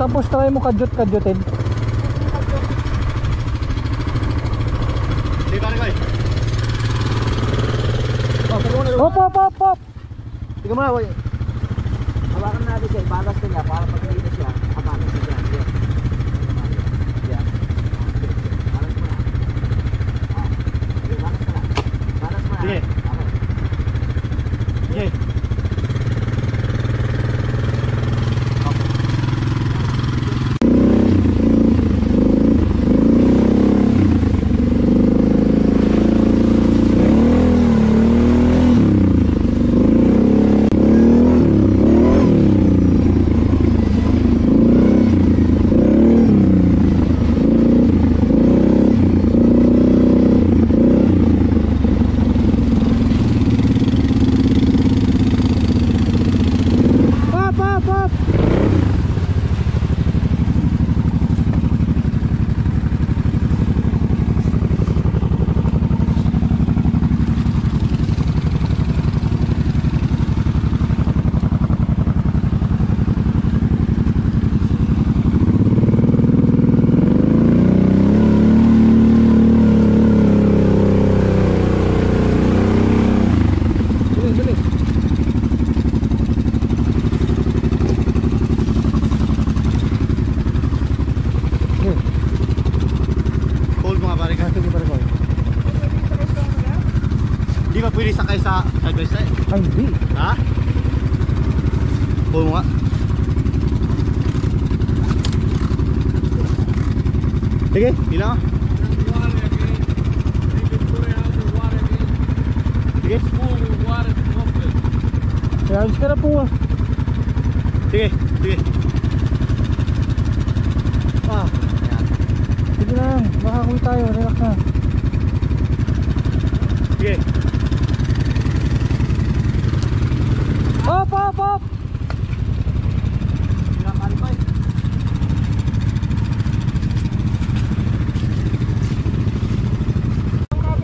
Tapos try mo kadyot-kadyotin. Sige pare ko. Hop, hop, hop, hop. Tingnan mo na, boy. Hawakan natin siya, ibalas ka niya para pag nalito siya, hawakan siya dyan. Yan. Yan. Balas mo na. Okay, balas mo na. Balas mo na. Sige. Okay. Sige. Hindi ba pwede sakay sa guys eh? Ay, hindi. Ha? Pull mo nga. Sige, bilang ka. Sige. Ayos ka na po ah. Sige, sige. Ah. Sige lang, makakuwi tayo, relax na. Sige. Hop, hop, hop. Bilang ka rin ko eh.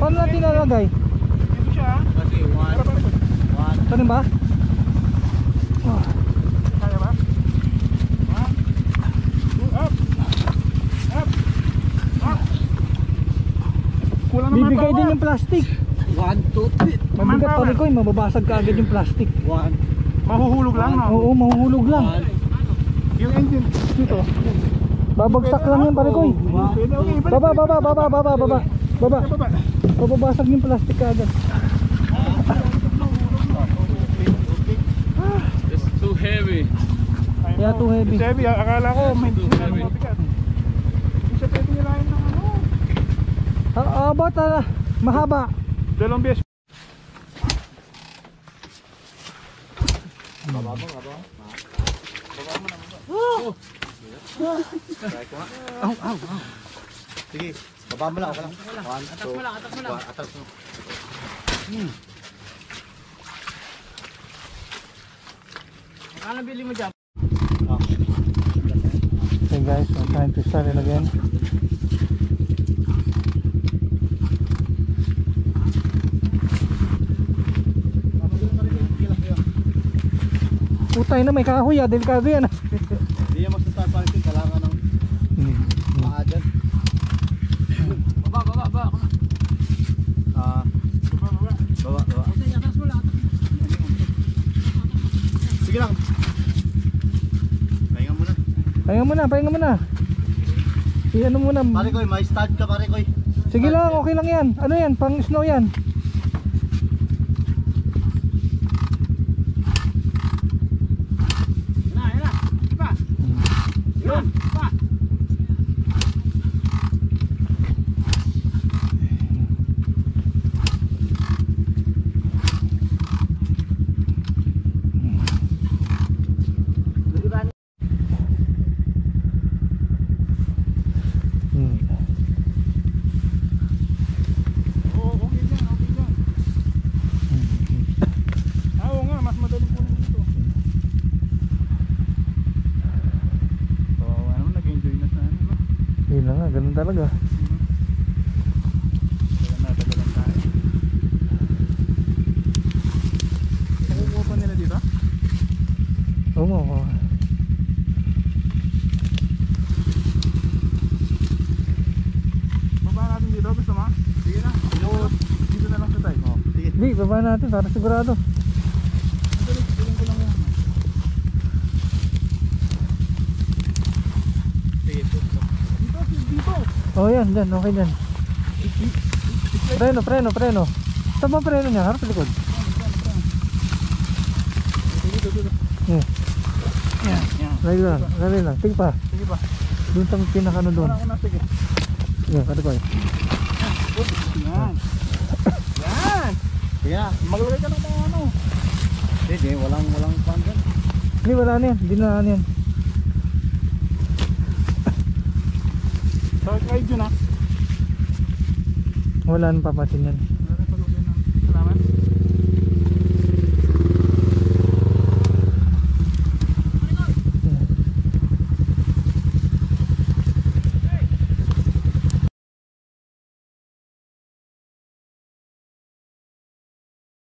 Paano natin nalagay? Ito siya. Kasi one. Saan ba? Oh. Kaya ba? 1, 2, up. Up. Up. Kulang naman Bibigay power. din yung plastic. 1, 2, 3. Mabigat pa rin ko, mababasag ka agad yung plastic. 1. Mahuhulog lang, no? Oo, mahuhulog lang. Yung engine dito. Babagsak lang yan pare ko. Pwede, okay. Balik, Baba, balik. baba, baba, baba, baba. Baba. Baba. Mababasag yung plastic ka agad. It's too heavy. Yeah, too heavy. It's heavy. Akala ko may hindi na mabigat. Hindi siya pwede nilayan ng ano. About mahaba. Dalawang beses. Sige, baba mo lang, okay lang. 1, 2, 3. Atas mo. Ano bili mo dyan? Okay guys, I'm trying to start it again. Putay na may kahoy ah, delikado yan ah. Hindi yan magsa-start parking, kailangan ng paa dyan. Baba. Baba. Sige lang. Pahinga muna. Ano muna. Pare ko, may start ka pare ko. Sige lang, okay lang yan. Ano yan, pang snow yan. Ganun talaga. Tagalan tayo. Nakukuha pa nila dito? Oo. Hindi, baba natin para sigurado. Piling ko lang yan. Sige, Dito. Oh yan, dyan, okay dyan. Preno. Saan ba preno niya? Harap sa likod. Yeah. Yan. Lagi lang. Tingin pa. Sige ba? Doon sa pinakano doon. Wala ko na, sige. Yeah, katikoy. Yan. Yan. sige na. Maglagay ka ng mga ano. Hindi, walang pan dyan. Hindi, wala na yan. Hindi na ano yan. Sa ride yun ha. Wala nang papatin yan.